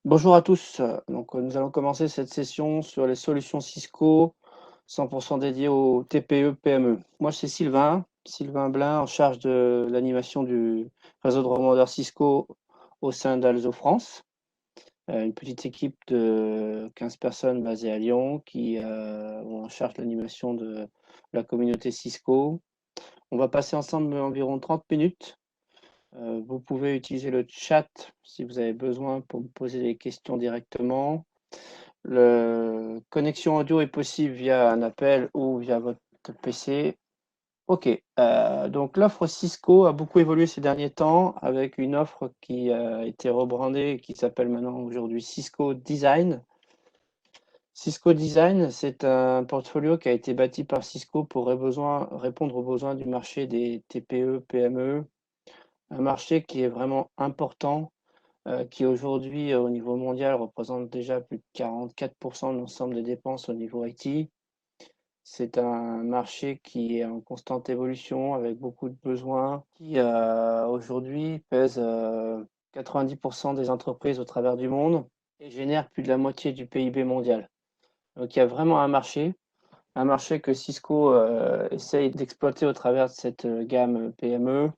Bonjour à tous. Nous allons commencer cette session sur les solutions Cisco 100% dédiées aux TPE-PME. Moi, c'est Sylvain Blin, en charge de l'animation du réseau de revendeurs Cisco au sein d'Alzo France, une petite équipe de 15 personnes basées à Lyon qui ont en charge l'animation de la communauté Cisco. On va passer ensemble environ 30 minutes. Vous pouvez utiliser le chat si vous avez besoin pour me poser des questions directement. La connexion audio est possible via un appel ou via votre PC. Ok, donc l'offre Cisco a beaucoup évolué ces derniers temps avec une offre qui a été rebrandée et qui s'appelle maintenant aujourd'hui Cisco Design. Cisco Design, c'est un portfolio qui a été bâti par Cisco pour répondre aux besoins du marché des TPE, PME, un marché qui est vraiment important, qui aujourd'hui, au niveau mondial, représente déjà plus de 44% de l'ensemble des dépenses au niveau IT. C'est un marché qui est en constante évolution avec beaucoup de besoins, qui aujourd'hui pèse 90% des entreprises au travers du monde et génère plus de la moitié du PIB mondial. Donc il y a vraiment un marché que Cisco essaye d'exploiter au travers de cette gamme PME.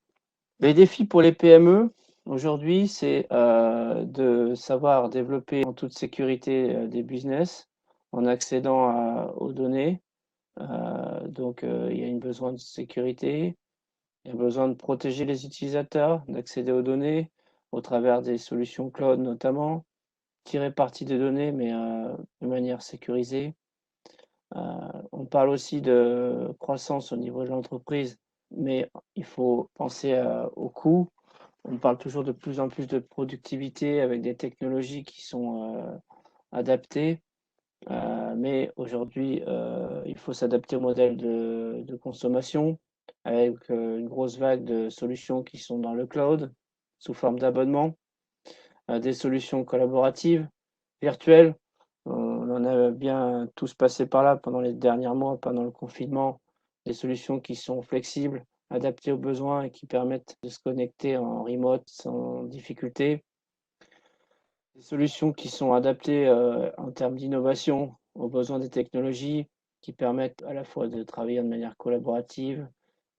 Les défis pour les PME aujourd'hui, c'est de savoir développer en toute sécurité des business en accédant aux données. Il y a un besoin de sécurité, il y a besoin de protéger les utilisateurs, d'accéder aux données au travers des solutions cloud notamment, tirer parti des données mais de manière sécurisée. On parle aussi de croissance au niveau de l'entreprise, mais il faut penser aux coûts. On parle toujours de plus en plus de productivité avec des technologies qui sont adaptées. Mais aujourd'hui, il faut s'adapter au modèle de consommation avec une grosse vague de solutions qui sont dans le cloud sous forme d'abonnement, des solutions collaboratives, virtuelles. On en a bien tous passé par là pendant les derniers mois, pendant le confinement, des solutions qui sont flexibles, adaptées aux besoins et qui permettent de se connecter en remote sans difficulté. Des solutions qui sont adaptées en termes d'innovation aux besoins des technologies, qui permettent à la fois de travailler de manière collaborative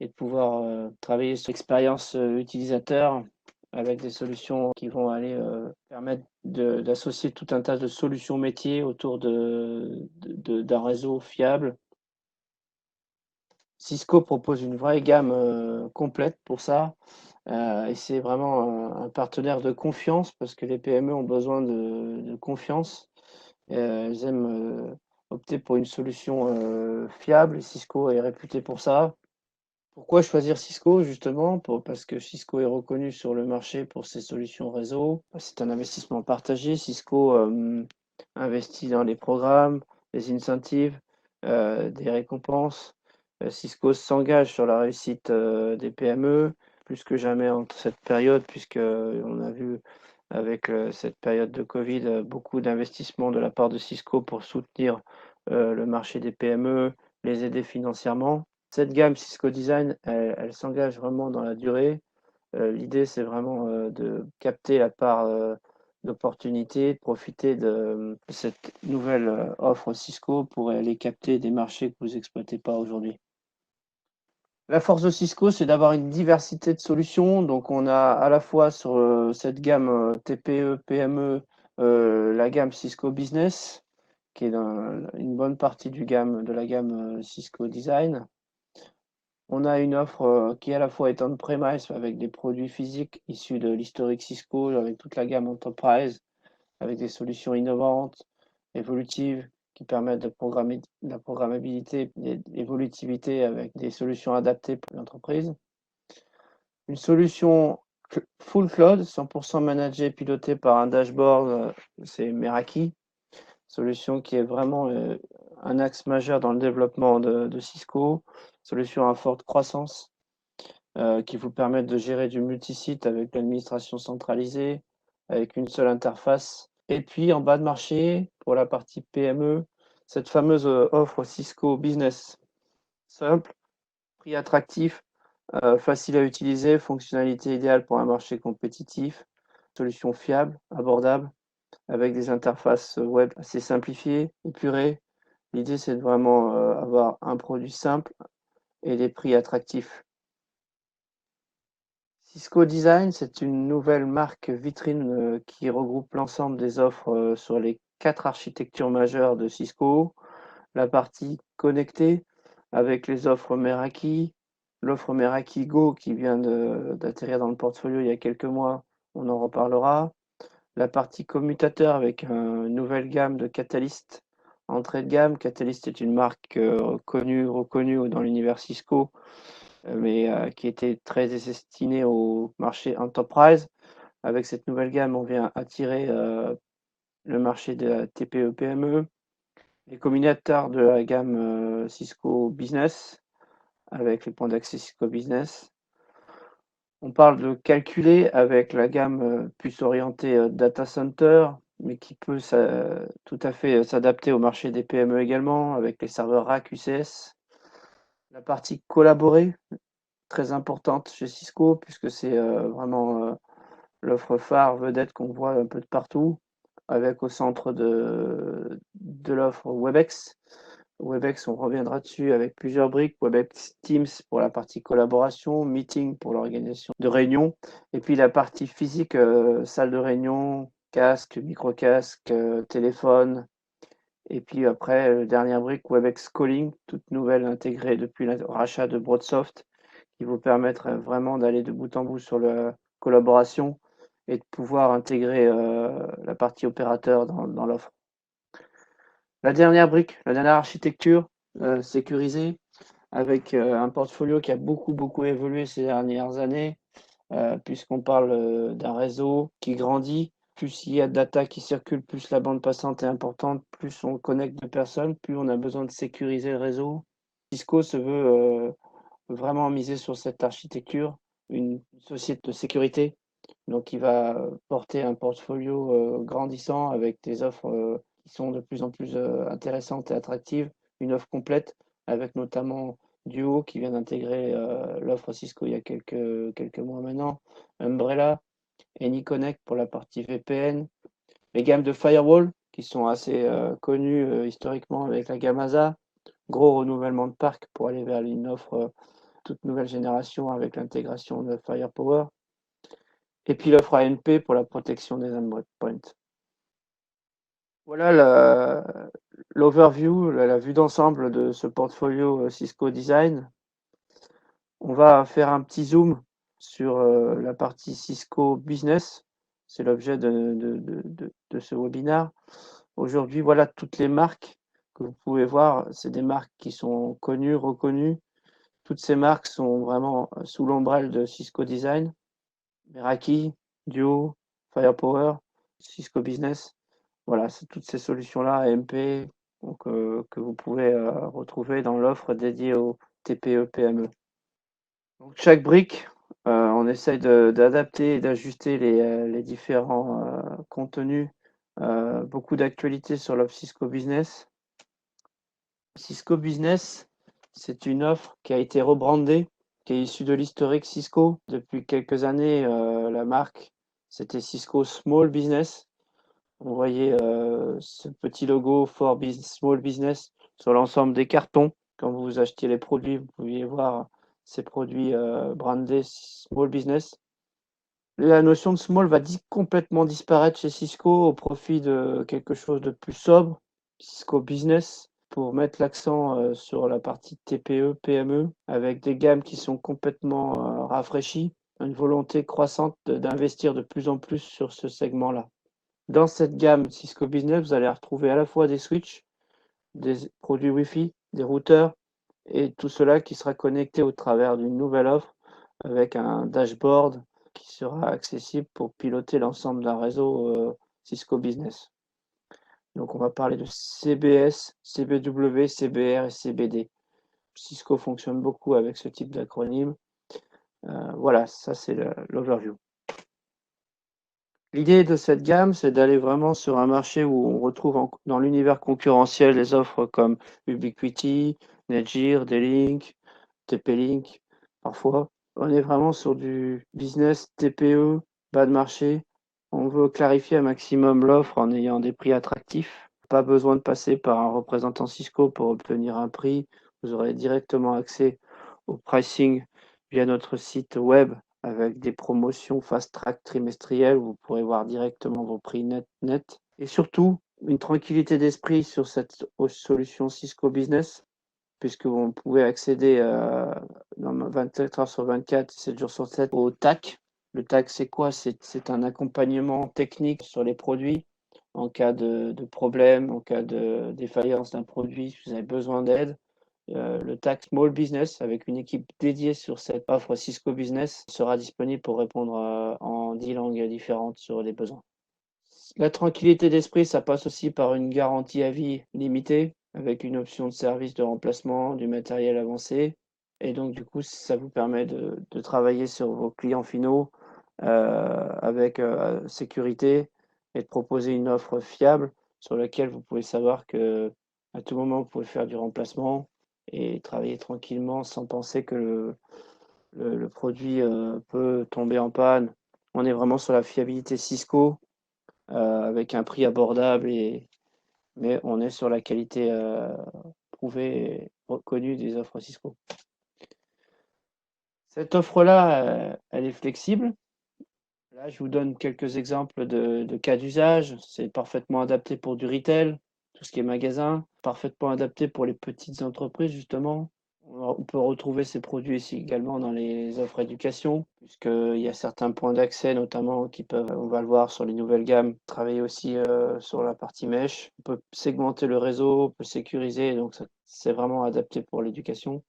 et de pouvoir travailler sur l'expérience utilisateur avec des solutions qui vont aller permettre d'associer tout un tas de solutions métiers autour d'un réseau fiable. Cisco propose une vraie gamme complète pour ça. Et c'est vraiment un partenaire de confiance parce que les PME ont besoin de confiance. Elles aiment opter pour une solution fiable et Cisco est réputé pour ça. Pourquoi choisir Cisco justement? Parce que Cisco est reconnu sur le marché pour ses solutions réseau. C'est un investissement partagé. Cisco investit dans les programmes, les incentives, des récompenses. Cisco s'engage sur la réussite des PME plus que jamais en cette période, puisque on a vu avec cette période de Covid beaucoup d'investissements de la part de Cisco pour soutenir le marché des PME, les aider financièrement. Cette gamme Cisco Design, elle s'engage vraiment dans la durée. L'idée, c'est vraiment de capter la part d'opportunité, de profiter de cette nouvelle offre Cisco pour aller capter des marchés que vous n'exploitez pas aujourd'hui. La force de Cisco, c'est d'avoir une diversité de solutions. Donc, on a à la fois sur cette gamme TPE, PME, la gamme Cisco Business, qui est dans une bonne partie de la gamme Cisco Design. On a une offre qui à la fois est on-premise avec des produits physiques issus de l'historique Cisco, avec toute la gamme Enterprise, avec des solutions innovantes, évolutives, qui permettent de programmer de la programmabilité et l'évolutivité avec des solutions adaptées pour l'entreprise. Une solution full cloud, 100% managée et pilotée par un dashboard, c'est Meraki, solution qui est vraiment un axe majeur dans le développement de Cisco, solution à forte croissance qui vous permettent de gérer du multisite avec l'administration centralisée, avec une seule interface. Et puis en bas de marché, pour la partie PME, cette fameuse offre Cisco Business. Simple, prix attractif, facile à utiliser, fonctionnalité idéale pour un marché compétitif, solution fiable, abordable, avec des interfaces web assez simplifiées, épurées. L'idée, c'est de vraiment avoir un produit simple et des prix attractifs. Cisco Design, c'est une nouvelle marque vitrine qui regroupe l'ensemble des offres sur les 4 architectures majeures de Cisco. La partie connectée avec les offres Meraki, l'offre Meraki Go qui vient d'atterrir dans le portfolio il y a quelques mois, on en reparlera. La partie commutateur avec une nouvelle gamme de Catalyst entrée de gamme. Catalyst est une marque connue, reconnue dans l'univers Cisco, mais qui était très destinée au marché enterprise. Avec cette nouvelle gamme, on vient attirer le marché de la TPE-PME, les commutateurs de la gamme Cisco Business, avec les points d'accès Cisco Business. On parle de calculer avec la gamme plus orientée data center, mais qui peut tout à fait s'adapter au marché des PME également, avec les serveurs rack UCS. La partie collaborer, très importante chez Cisco, puisque c'est vraiment l'offre phare vedette qu'on voit un peu de partout, avec au centre de l'offre Webex. Webex, on reviendra dessus avec plusieurs briques. Webex Teams pour la partie collaboration, Meeting pour l'organisation de réunions, et puis la partie physique, salle de réunion, casque, micro-casque, téléphone. Et puis après, dernière brique, Webex Calling, toute nouvelle intégrée depuis le rachat de Broadsoft, qui vous permettre vraiment d'aller de bout en bout sur la collaboration et de pouvoir intégrer la partie opérateur dans l'offre. La dernière brique, la dernière architecture sécurisée, avec un portfolio qui a beaucoup évolué ces dernières années, puisqu'on parle d'un réseau qui grandit. Plus il y a de data qui circule, plus la bande passante est importante, plus on connecte de personnes, plus on a besoin de sécuriser le réseau. Cisco se veut vraiment miser sur cette architecture, une société de sécurité, donc il va porter un portfolio grandissant avec des offres qui sont de plus en plus intéressantes et attractives, une offre complète avec notamment Duo qui vient d'intégrer l'offre Cisco il y a quelques mois maintenant, Umbrella, AnyConnect pour la partie VPN, les gammes de firewall qui sont assez connues historiquement avec la gamme ASA, gros renouvellement de parc pour aller vers une offre toute nouvelle génération avec l'intégration de Firepower. Et puis l'offre ANP pour la protection des endpoints. Voilà l'overview, la vue d'ensemble de ce portfolio Cisco Design. On va faire un petit zoom sur la partie Cisco Business. C'est l'objet de ce webinaire. Aujourd'hui, voilà toutes les marques que vous pouvez voir. C'est des marques qui sont connues, reconnues. Toutes ces marques sont vraiment sous l'ombrelle de Cisco Design. Meraki, Duo, Firepower, Cisco Business. Voilà, c'est toutes ces solutions-là, AMP, donc, que vous pouvez retrouver dans l'offre dédiée aux TPE-PME. Donc, chaque brique, on essaye d'adapter et d'ajuster les différents contenus. Beaucoup d'actualités sur l'offre Cisco Business. Cisco Business, c'est une offre qui a été rebrandée, qui est issue de l'historique Cisco. Depuis quelques années, la marque, c'était Cisco Small Business. On voyait ce petit logo for Small Business sur l'ensemble des cartons. Quand vous achetiez les produits, vous pouviez voir ces produits brandés Small Business. La notion de small va complètement disparaître chez Cisco au profit de quelque chose de plus sobre, Cisco Business, pour mettre l'accent sur la partie TPE, PME, avec des gammes qui sont complètement rafraîchies, une volonté croissante d'investir de plus en plus sur ce segment-là. Dans cette gamme Cisco Business, vous allez retrouver à la fois des switches, des produits Wi-Fi, des routeurs, et tout cela qui sera connecté au travers d'une nouvelle offre avec un dashboard qui sera accessible pour piloter l'ensemble d'un réseau Cisco Business. Donc on va parler de CBS, CBW, CBR et CBD. Cisco fonctionne beaucoup avec ce type d'acronyme. Voilà, ça c'est l'overview. L'idée de cette gamme, c'est d'aller vraiment sur un marché où on retrouve dans l'univers concurrentiel des offres comme Ubiquiti, Netgear, D-Link, TP-Link, parfois. On est vraiment sur du business TPE, bas de marché, On veut clarifier un maximum l'offre en ayant des prix attractifs. Pas besoin de passer par un représentant Cisco pour obtenir un prix. Vous aurez directement accès au pricing via notre site web avec des promotions fast track trimestrielles où vous pourrez voir directement vos prix net. Et surtout, une tranquillité d'esprit sur cette solution Cisco Business, puisque vous pouvez accéder 24 heures sur 24, 7 jours sur 7 au TAC. Le TAC, c'est quoi? C'est un accompagnement technique sur les produits en cas de problème, en cas de défaillance d'un produit, si vous avez besoin d'aide. Le TAC Small Business, avec une équipe dédiée sur cette offre Cisco Business, sera disponible pour répondre en 10 langues différentes sur les besoins. La tranquillité d'esprit, ça passe aussi par une garantie à vie limitée, avec une option de service de remplacement du matériel avancé. Et donc, du coup, ça vous permet de travailler sur vos clients finaux avec sécurité et de proposer une offre fiable sur laquelle vous pouvez savoir que à tout moment, vous pouvez faire du remplacement et travailler tranquillement sans penser que le produit peut tomber en panne. On est vraiment sur la fiabilité Cisco avec un prix abordable, mais on est sur la qualité prouvée et reconnue des offres Cisco. Cette offre-là, elle est flexible. Là, je vous donne quelques exemples de cas d'usage. C'est parfaitement adapté pour du retail, tout ce qui est magasin, parfaitement adapté pour les petites entreprises, justement. On peut retrouver ces produits ici également dans les offres éducation, puisqu'il y a certains points d'accès, notamment, qui peuvent, on va le voir sur les nouvelles gammes, travailler aussi sur la partie mesh. On peut segmenter le réseau, on peut sécuriser, donc c'est vraiment adapté pour l'éducation.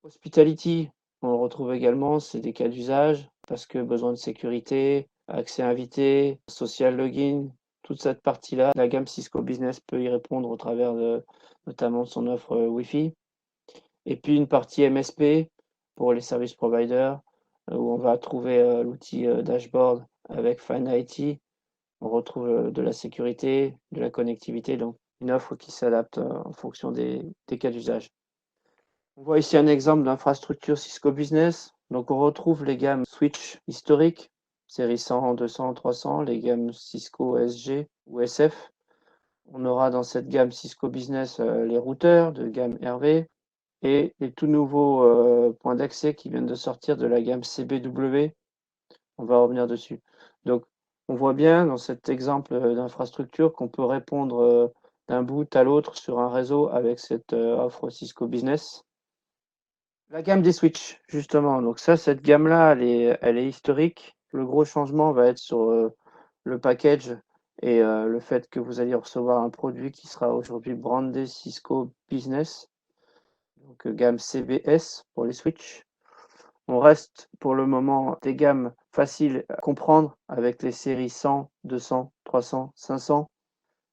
Hospitality, on le retrouve également, c'est des cas d'usage, parce que besoin de sécurité, accès invité, social login, toute cette partie-là, la gamme Cisco Business peut y répondre au travers de notamment son offre Wi-Fi. Et puis une partie MSP pour les service providers, où on va trouver l'outil dashboard avec Find IT. On retrouve de la sécurité, de la connectivité, donc une offre qui s'adapte en fonction des cas d'usage. On voit ici un exemple d'infrastructure Cisco Business. Donc on retrouve les gammes switch historiques, série 100, 200, 300, les gammes Cisco SG ou SF. On aura dans cette gamme Cisco Business les routeurs de gamme RV, et les tout nouveaux points d'accès qui viennent de sortir de la gamme CBW. On va revenir dessus. Donc, on voit bien dans cet exemple d'infrastructure qu'on peut répondre d'un bout à l'autre sur un réseau avec cette offre Cisco Business. La gamme des switches, justement. Donc ça, cette gamme-là, elle est historique. Le gros changement va être sur le package et le fait que vous allez recevoir un produit qui sera aujourd'hui brandé Cisco Business. Donc gamme CBS pour les switches. On reste pour le moment des gammes faciles à comprendre avec les séries 100, 200, 300, 500.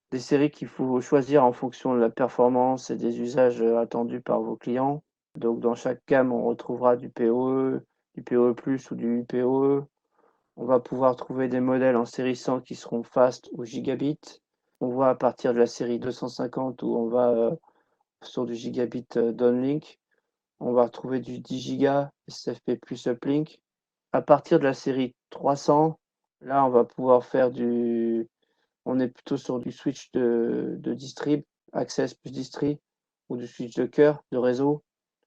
Des séries qu'il faut choisir en fonction de la performance et des usages attendus par vos clients. Donc dans chaque gamme, on retrouvera du PoE, du PoE+, ou du PoE. On va pouvoir trouver des modèles en série 100 qui seront fast ou gigabit. On voit à partir de la série 250 où on va sur du gigabit downlink. On va retrouver du 10 Go SFP plus uplink. À partir de la série 300, là, on va pouvoir faire on est plutôt sur du switch de distrib, access plus distrib, ou du switch de cœur, de réseau,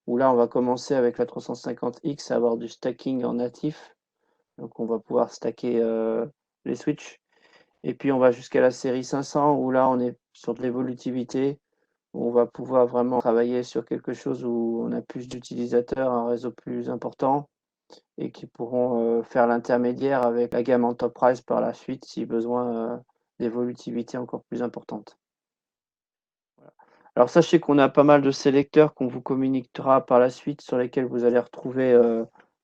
où là, on va commencer avec la 350X à avoir du stacking en natif. Donc, on va pouvoir stacker les switches. Et puis, on va jusqu'à la série 500, où là, on est sur de l'évolutivité, où on va pouvoir vraiment travailler sur quelque chose où on a plus d'utilisateurs, un réseau plus important, et qui pourront faire l'intermédiaire avec la gamme Enterprise par la suite si besoin d'évolutivité encore plus importante. Voilà. Alors sachez qu'on a pas mal de sélecteurs qu'on vous communiquera par la suite sur lesquels vous allez retrouver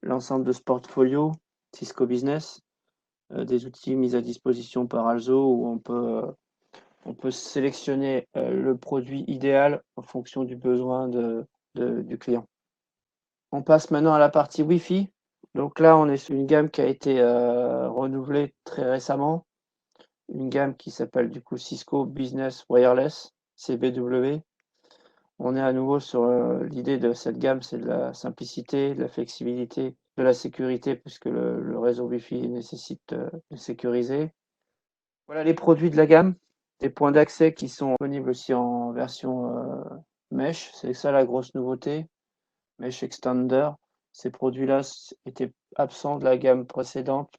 l'ensemble de ce portfolio Cisco Business, des outils mis à disposition par Alzo où on peut sélectionner le produit idéal en fonction du besoin du client. On passe maintenant à la partie Wi-Fi. Donc là, on est sur une gamme qui a été renouvelée très récemment. Une gamme qui s'appelle du coup Cisco Business Wireless, CBW. On est à nouveau sur l'idée de cette gamme, c'est de la simplicité, de la flexibilité, de la sécurité, puisque le réseau Wi-Fi nécessite de sécuriser. Voilà les produits de la gamme, des points d'accès qui sont disponibles aussi en version Mesh, c'est ça la grosse nouveauté, Mesh Extender. Ces produits-là étaient absents de la gamme précédente.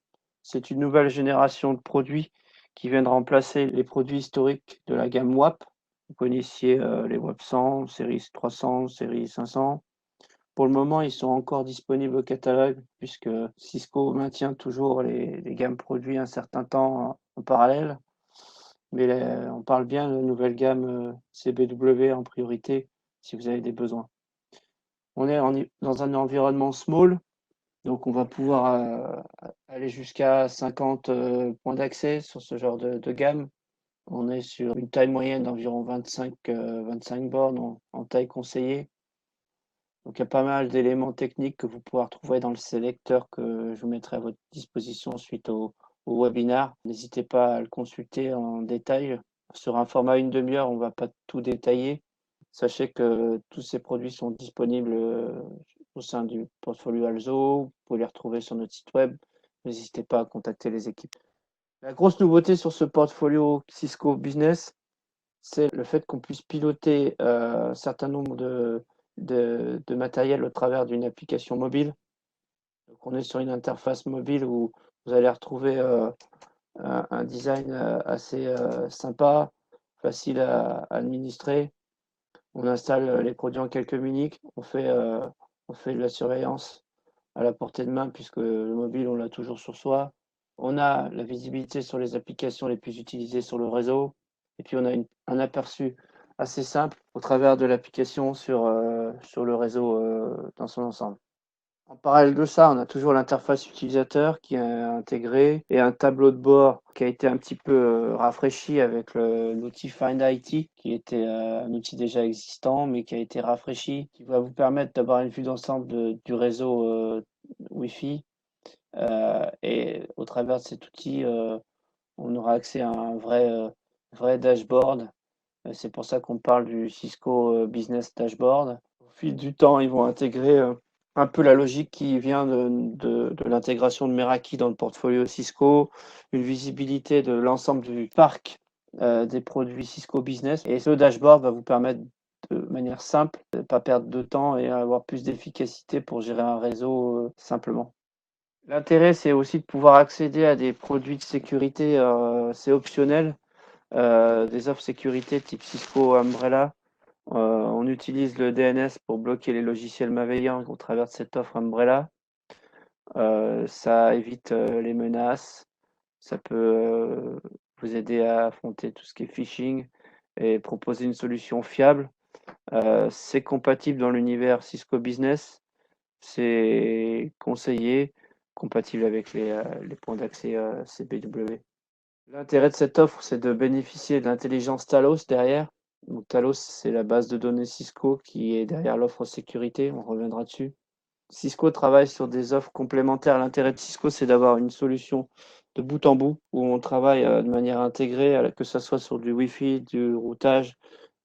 C'est une nouvelle génération de produits qui viennent remplacer les produits historiques de la gamme WAP. Vous connaissiez les WAP 100, série 300, série 500. Pour le moment, ils sont encore disponibles au catalogue puisque Cisco maintient toujours les gammes produits un certain temps en parallèle. Mais on parle bien de nouvelle gamme CBW en priorité si vous avez des besoins. On est dans un environnement small, donc on va pouvoir aller jusqu'à 50 points d'accès sur ce genre de gamme. On est sur une taille moyenne d'environ 25 bornes en taille conseillée. Donc il y a pas mal d'éléments techniques que vous pourrez retrouver dans le sélecteur que je vous mettrai à votre disposition suite au webinaire. N'hésitez pas à le consulter en détail. Sur un format une demi-heure, on ne va pas tout détailler. Sachez que tous ces produits sont disponibles au sein du portfolio Alzo. Vous pouvez les retrouver sur notre site web. N'hésitez pas à contacter les équipes. La grosse nouveauté sur ce portfolio Cisco Business, c'est le fait qu'on puisse piloter un certain nombre de matériel au travers d'une application mobile. Donc on est sur une interface mobile où vous allez retrouver un design assez sympa, facile à administrer. On installe les produits en quelques minutes, on fait de la surveillance à la portée de main puisque le mobile on l'a toujours sur soi. On a la visibilité sur les applications les plus utilisées sur le réseau et puis on a un aperçu assez simple au travers de l'application sur le réseau dans son ensemble. En parallèle de ça, on a toujours l'interface utilisateur qui est intégrée et un tableau de bord qui a été un petit peu rafraîchi avec l'outil Find IT, qui était un outil déjà existant, mais qui a été rafraîchi, qui va vous permettre d'avoir une vue d'ensemble du réseau Wi-Fi. Et au travers de cet outil, on aura accès à un vrai dashboard. C'est pour ça qu'on parle du Cisco Business Dashboard. Au fil du temps, ils vont intégrer un peu la logique qui vient de l'intégration de Meraki dans le portfolio Cisco, une visibilité de l'ensemble du parc des produits Cisco Business. Et ce dashboard va vous permettre de manière simple de ne pas perdre de temps et avoir plus d'efficacité pour gérer un réseau simplement. L'intérêt, c'est aussi de pouvoir accéder à des produits de sécurité, c'est optionnel, des offres sécurité type Cisco Umbrella. On utilise le DNS pour bloquer les logiciels malveillants au travers de cette offre Umbrella. Ça évite les menaces, ça peut vous aider à affronter tout ce qui est phishing et proposer une solution fiable. C'est compatible dans l'univers Cisco Business, c'est conseillé, compatible avec les points d'accès CBW. L'intérêt de cette offre, c'est de bénéficier de l'intelligence Talos derrière. Donc Talos, c'est la base de données Cisco qui est derrière l'offre sécurité, on reviendra dessus. Cisco travaille sur des offres complémentaires. L'intérêt de Cisco, c'est d'avoir une solution de bout en bout où on travaille de manière intégrée, que ce soit sur du Wi-Fi, du routage,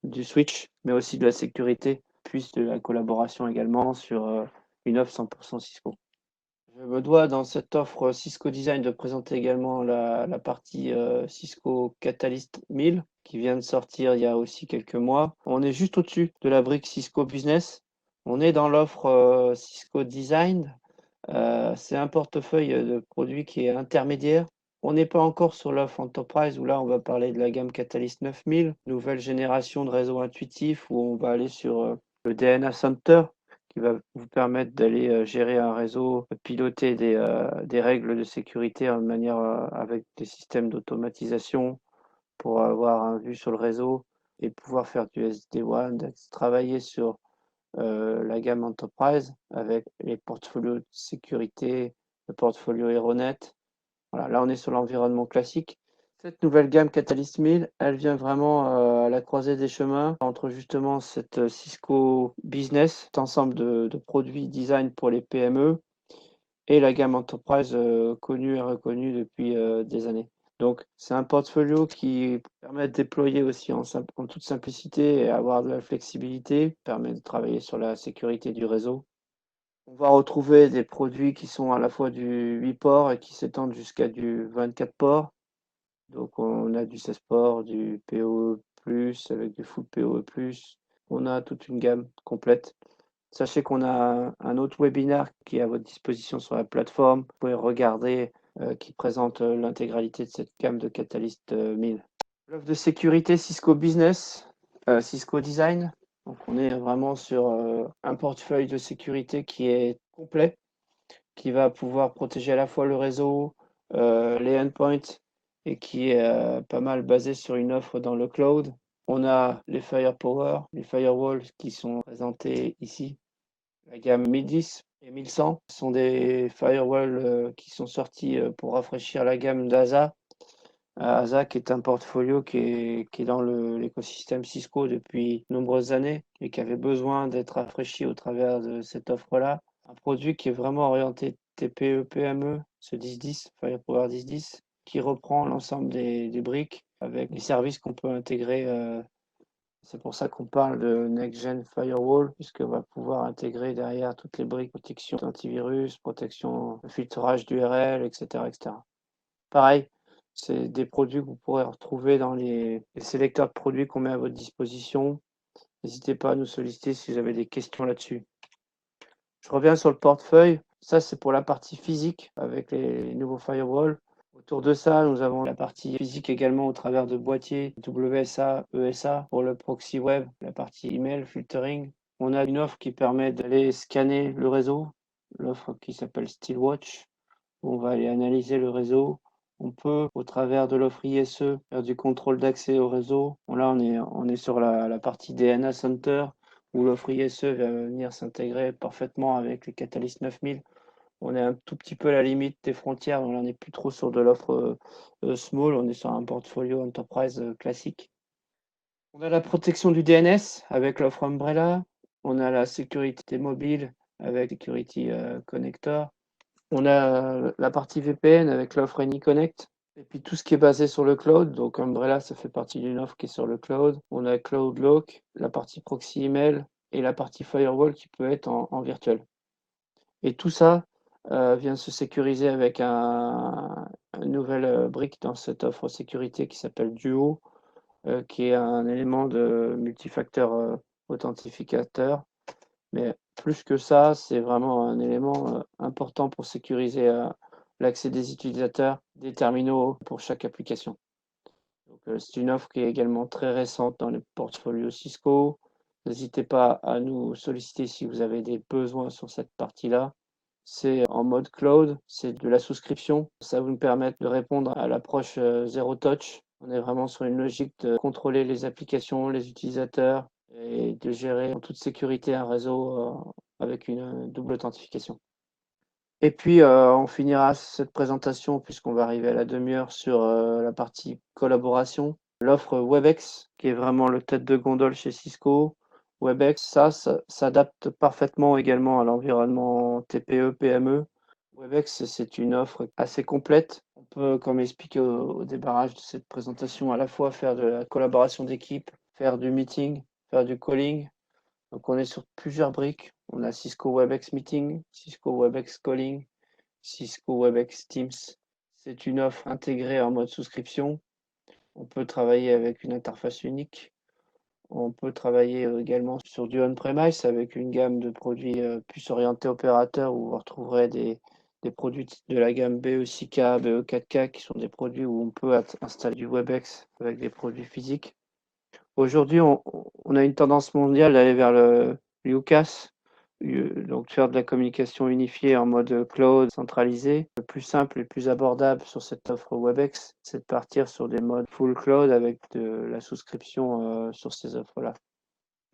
du switch, mais aussi de la sécurité, puis de la collaboration également sur une offre 100% Cisco. Je me dois dans cette offre Cisco Design de présenter également la partie Cisco Catalyst 1000 qui vient de sortir il y a aussi quelques mois. On est juste au-dessus de la brique Cisco Business. On est dans l'offre Cisco Design. C'est un portefeuille de produits qui est intermédiaire. On n'est pas encore sur l'offre Enterprise où là on va parler de la gamme Catalyst 9000, nouvelle génération de réseau intuitif où on va aller sur le DNA Center qui va vous permettre d'aller gérer un réseau, piloter des règles de sécurité de manière avec des systèmes d'automatisation pour avoir un vue sur le réseau et pouvoir faire du SD-WAN, travailler sur la gamme Enterprise avec les portfolios de sécurité, le portfolio Aeronet. Voilà, là on est sur l'environnement classique. Cette nouvelle gamme Catalyst 1000, elle vient vraiment à la croisée des chemins entre justement cette Cisco Business, cet ensemble de produits design pour les PME, et la gamme Enterprise connue et reconnue depuis des années. Donc c'est un portfolio qui permet de déployer aussi en toute simplicité et avoir de la flexibilité, permet de travailler sur la sécurité du réseau. On va retrouver des produits qui sont à la fois du 8 ports et qui s'étendent jusqu'à du 24 ports. Donc on a du CESPOR, du PoE+, avec du full PoE+. On a toute une gamme complète. Sachez qu'on a un autre webinaire qui est à votre disposition sur la plateforme. Vous pouvez regarder, qui présente l'intégralité de cette gamme de Catalyst 1000. L'offre de sécurité Cisco Business, Cisco Design. Donc on est vraiment sur un portefeuille de sécurité qui est complet, qui va pouvoir protéger à la fois le réseau, les endpoints, et qui est pas mal basé sur une offre dans le cloud. On a les Firepower, les firewalls qui sont présentés ici. La gamme 1010 et 1100 sont des firewalls qui sont sortis pour rafraîchir la gamme d'ASA. ASA qui est un portfolio qui est dans l'écosystème Cisco depuis de nombreuses années et qui avait besoin d'être rafraîchi au travers de cette offre-là. Un produit qui est vraiment orienté TPE-PME, ce 1010, Firepower 1010, qui reprend l'ensemble des briques avec les services qu'on peut intégrer. C'est pour ça qu'on parle de Next Gen Firewall, puisqu'on va pouvoir intégrer derrière toutes les briques protection antivirus, protection filtrage d'URL, etc., etc. Pareil, c'est des produits que vous pourrez retrouver dans les sélecteurs de produits qu'on met à votre disposition. N'hésitez pas à nous solliciter si vous avez des questions là-dessus. Je reviens sur le portefeuille. Ça, c'est pour la partie physique avec les nouveaux firewalls. Autour de ça, nous avons la partie physique également au travers de boîtiers WSA, ESA pour le proxy web, la partie email, filtering. On a une offre qui permet d'aller scanner le réseau, l'offre qui s'appelle Steelwatch. On va aller analyser le réseau. On peut, au travers de l'offre ISE, faire du contrôle d'accès au réseau. Bon, là, on est sur la partie DNA Center, où l'offre ISE va venir s'intégrer parfaitement avec les Catalyst 9000. On est un tout petit peu à la limite des frontières, on n'est plus trop sur de l'offre small, on est sur un portfolio enterprise classique. On a la protection du DNS avec l'offre Umbrella, on a la sécurité mobile avec Security Connector, on a la partie VPN avec l'offre AnyConnect, et puis tout ce qui est basé sur le cloud, donc Umbrella ça fait partie d'une offre qui est sur le cloud. On a CloudLock, la partie proxy email et la partie firewall qui peut être en virtuel. Et tout ça vient se sécuriser avec une nouvelle brique dans cette offre sécurité qui s'appelle Duo, qui est un élément de multifacteur authentificateur. Mais plus que ça, c'est vraiment un élément important pour sécuriser l'accès des utilisateurs, des terminaux pour chaque application. Donc, c'est une offre qui est également très récente dans les portfolios Cisco. N'hésitez pas à nous solliciter si vous avez des besoins sur cette partie-là. C'est en mode cloud, c'est de la souscription. Ça va nous permettre de répondre à l'approche zéro touch. On est vraiment sur une logique de contrôler les applications, les utilisateurs et de gérer en toute sécurité un réseau avec une double authentification. Et puis, on finira cette présentation, puisqu'on va arriver à la demi-heure, sur la partie collaboration. L'offre Webex, qui est vraiment le tête de gondole chez Cisco. Webex, ça s'adapte parfaitement également à l'environnement TPE, PME. Webex, c'est une offre assez complète. On peut, comme expliqué au démarrage de cette présentation, à la fois faire de la collaboration d'équipe, faire du meeting, faire du calling. Donc on est sur plusieurs briques. On a Cisco Webex Meeting, Cisco Webex Calling, Cisco Webex Teams. C'est une offre intégrée en mode souscription. On peut travailler avec une interface unique. On peut travailler également sur du on-premise avec une gamme de produits plus orientés opérateurs où vous retrouverez des produits de la gamme BE6K, BE4K qui sont des produits où on peut installer du Webex avec des produits physiques. Aujourd'hui, on a une tendance mondiale d'aller vers le UCaaS, donc faire de la communication unifiée en mode cloud centralisé. Le plus simple et le plus abordable sur cette offre Webex, c'est de partir sur des modes full cloud avec de la souscription sur ces offres-là.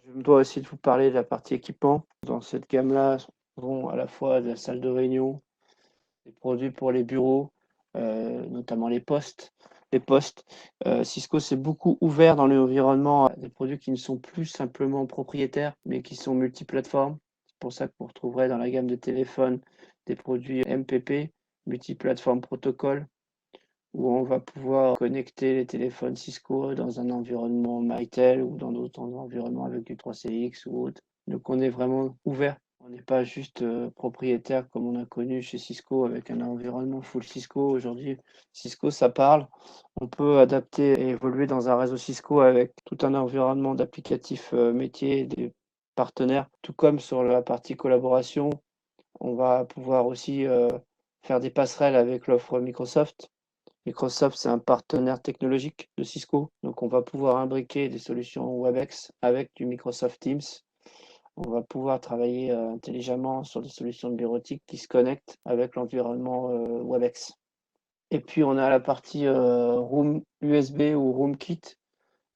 Je me dois aussi de vous parler de la partie équipement. Dans cette gamme-là, on à la fois de la salle de réunion, des produits pour les bureaux, notamment les postes. Cisco s'est beaucoup ouvert dans l'environnement à des produits qui ne sont plus simplement propriétaires, mais qui sont multiplateformes. C'est pour ça que vous retrouverez dans la gamme de téléphones des produits MPP, multiplateforme protocole, où on va pouvoir connecter les téléphones Cisco dans un environnement Mytel ou dans d'autres environnements avec du 3CX ou autre. Donc on est vraiment ouvert On n'est pas juste propriétaire comme on a connu chez Cisco avec un environnement full Cisco. Aujourd'hui, Cisco, ça parle. On peut adapter et évoluer dans un réseau Cisco avec tout un environnement d'applicatifs métiers, des partenaires, tout comme sur la partie collaboration. On va pouvoir aussi faire des passerelles avec l'offre Microsoft. Microsoft, c'est un partenaire technologique de Cisco, donc on va pouvoir imbriquer des solutions WebEx avec du Microsoft Teams. On va pouvoir travailler intelligemment sur des solutions de bureautique qui se connectent avec l'environnement WebEx. Et puis on a la partie Room USB ou RoomKit.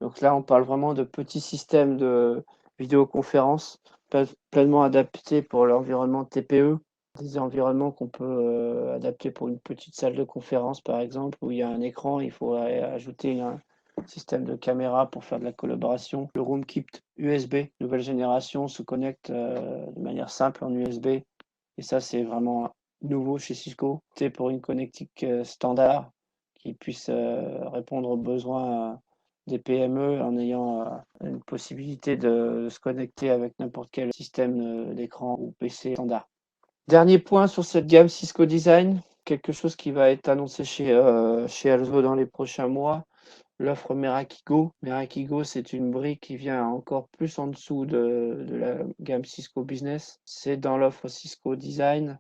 Donc là, on parle vraiment de petits systèmes de vidéoconférence pleinement adaptés pour l'environnement TPE. Des environnements qu'on peut adapter pour une petite salle de conférence, par exemple, où il y a un écran, il faut ajouter un système de caméra pour faire de la collaboration. Le RoomKit USB, nouvelle génération, se connecte de manière simple en USB. Et ça, c'est vraiment nouveau chez Cisco. C'est pour une connectique standard qui puisse répondre aux besoins des PME en ayant une possibilité de se connecter avec n'importe quel système d'écran ou PC standard. Dernier point sur cette gamme Cisco Design, quelque chose qui va être annoncé chez Alzo dans les prochains mois, l'offre Meraki Go. Meraki Go, c'est une brique qui vient encore plus en dessous de la gamme Cisco Business. C'est dans l'offre Cisco Design.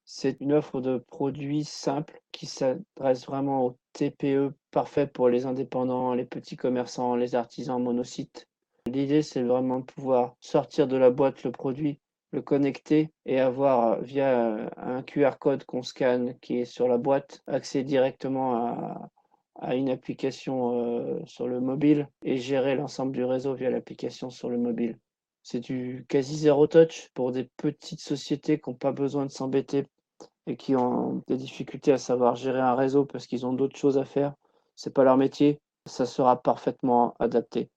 C'est une offre de produits simples qui s'adresse vraiment aux TPE, parfait pour les indépendants, les petits commerçants, les artisans monosite. L'idée, c'est vraiment de pouvoir sortir de la boîte le produit, le connecter et avoir via un QR code qu'on scanne qui est sur la boîte, accès directement à une application sur le mobile et gérer l'ensemble du réseau via l'application sur le mobile. C'est du quasi zéro touch pour des petites sociétés qui n'ont pas besoin de s'embêter et qui ont des difficultés à savoir gérer un réseau parce qu'ils ont d'autres choses à faire. C'est pas leur métier. Ça sera parfaitement adapté.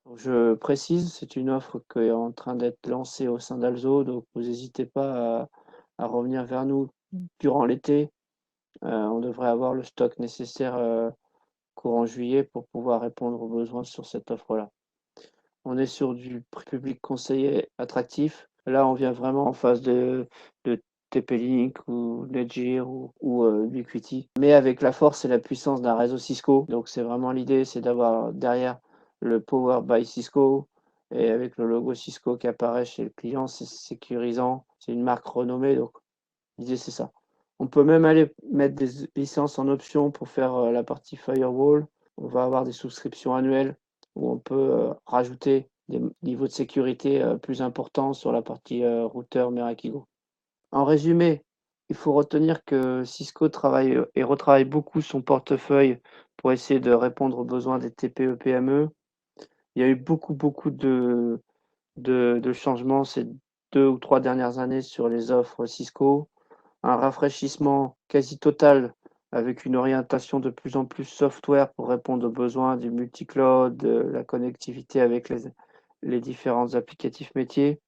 Donc, je précise, c'est une offre qui est en train d'être lancée au sein d'Alzo, donc vous n'hésitez pas à revenir vers nous durant l'été. On devrait avoir le stock nécessaire courant juillet pour pouvoir répondre aux besoins sur cette offre-là. On est sur du public conseillé attractif. Là, on vient vraiment en phase de TP-Link ou Netgear ou Ubiquiti, mais avec la force et la puissance d'un réseau Cisco. Donc, c'est vraiment l'idée, c'est d'avoir derrière le Power by Cisco et avec le logo Cisco qui apparaît chez le client, c'est sécurisant. C'est une marque renommée, donc l'idée, c'est ça. On peut même aller mettre des licences en option pour faire la partie firewall. On va avoir des souscriptions annuelles où on peut rajouter des niveaux de sécurité plus importants sur la partie routeur Meraki Go. En résumé, il faut retenir que Cisco travaille et retravaille beaucoup son portefeuille pour essayer de répondre aux besoins des TPE-PME. Il y a eu beaucoup de changements ces 2 ou 3 dernières années sur les offres Cisco. Un rafraîchissement quasi total avec une orientation de plus en plus software pour répondre aux besoins du multi-cloud, de la connectivité avec les différents applicatifs métiers.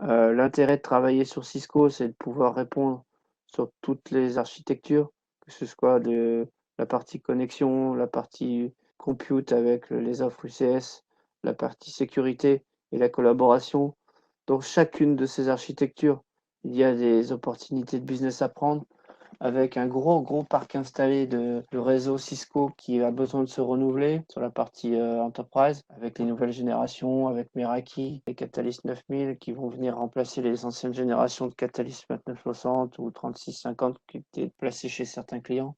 L'intérêt de travailler sur Cisco, c'est de pouvoir répondre sur toutes les architectures, que ce soit de la partie connexion, la partie compute avec les offres UCS, la partie sécurité et la collaboration. Dans chacune de ces architectures, il y a des opportunités de business à prendre avec un gros parc installé de réseau Cisco qui a besoin de se renouveler sur la partie enterprise avec les nouvelles générations, avec Meraki, les Catalyst 9000 qui vont venir remplacer les anciennes générations de Catalyst 2960 ou 3650 qui étaient placées chez certains clients.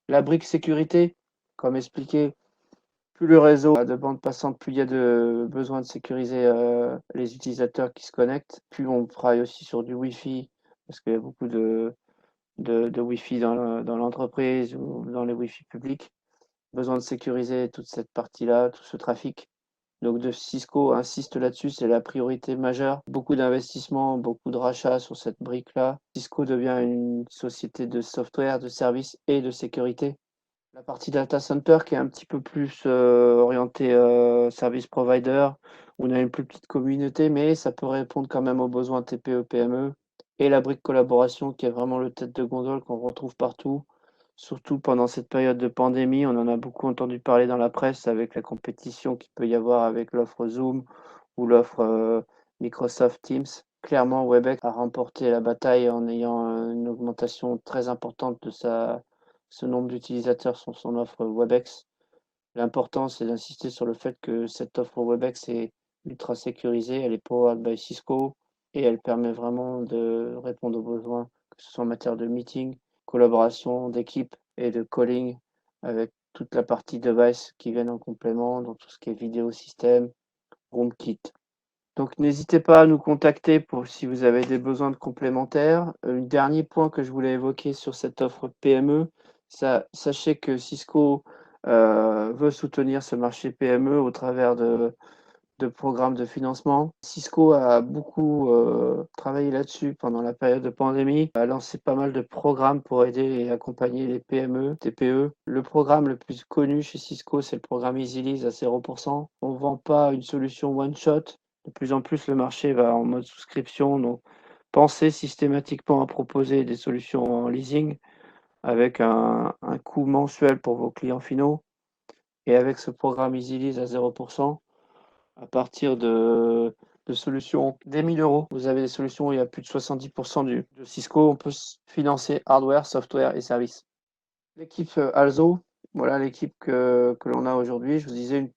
La brique sécurité, comme expliqué, plus le réseau a de bandes passantes, plus il y a de besoin de sécuriser les utilisateurs qui se connectent. Plus on travaille aussi sur du Wi-Fi, parce qu'il y a beaucoup de Wi-Fi dans l'entreprise ou dans les Wi-Fi publics. Besoin de sécuriser toute cette partie-là, tout ce trafic. Donc de Cisco insiste là-dessus, c'est la priorité majeure. Beaucoup d'investissements, beaucoup de rachats sur cette brique-là. Cisco devient une société de software, de services et de sécurité. La partie data center qui est un petit peu plus orientée service provider, où on a une plus petite communauté, mais ça peut répondre quand même aux besoins TPE, PME. Et la brique collaboration qui est vraiment le tête de gondole qu'on retrouve partout, surtout pendant cette période de pandémie. On en a beaucoup entendu parler dans la presse avec la compétition qu'il peut y avoir avec l'offre Zoom ou l'offre Microsoft Teams. Clairement, Webex a remporté la bataille en ayant une augmentation très importante de ce nombre d'utilisateurs sur son offre Webex. L'important, c'est d'insister sur le fait que cette offre Webex est ultra sécurisée, elle est powered by Cisco et elle permet vraiment de répondre aux besoins, que ce soit en matière de meeting, collaboration d'équipe et de calling avec toute la partie device qui viennent en complément dans tout ce qui est vidéo système, HomeKit. Donc n'hésitez pas à nous contacter pour si vous avez des besoins de complémentaires. Un dernier point que je voulais évoquer sur cette offre PME, sachez que Cisco veut soutenir ce marché PME au travers de programmes de financement. Cisco a beaucoup travaillé là-dessus pendant la période de pandémie, a lancé pas mal de programmes pour aider et accompagner les PME, TPE. Le programme le plus connu chez Cisco, c'est le programme EasyLease à 0%. On ne vend pas une solution one-shot. De plus en plus, le marché va en mode souscription, donc pensez systématiquement à proposer des solutions en leasing avec un coût mensuel pour vos clients finaux. Et avec ce programme EasyLease à 0%, à partir de solutions dès 1000 euros, vous avez des solutions où il y a plus de 70% de Cisco. On peut financer hardware, software et services. L'équipe Alzo, voilà l'équipe que l'on a aujourd'hui. Je vous disais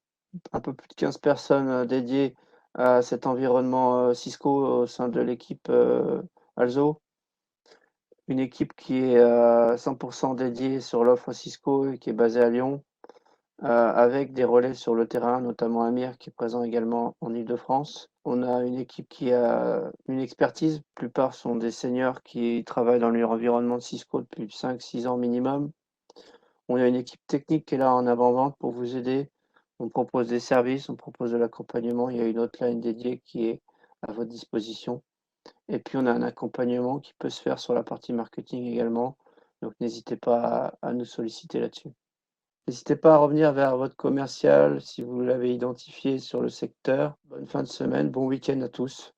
un peu plus de 15 personnes dédiées à cet environnement Cisco au sein de l'équipe Alzo. Une équipe qui est 100% dédiée sur l'offre Cisco et qui est basée à Lyon, avec des relais sur le terrain, notamment Amir qui est présent également en Île-de-France. On a une équipe qui a une expertise. La plupart sont des seniors qui travaillent dans l'environnement de Cisco depuis 5-6 ans minimum. On a une équipe technique qui est là en avant-vente pour vous aider. On propose des services, on propose de l'accompagnement. Il y a une hotline dédiée qui est à votre disposition. Et puis, on a un accompagnement qui peut se faire sur la partie marketing également. Donc, n'hésitez pas à nous solliciter là-dessus. N'hésitez pas à revenir vers votre commercial si vous l'avez identifié sur le secteur. Bonne fin de semaine, bon week-end à tous.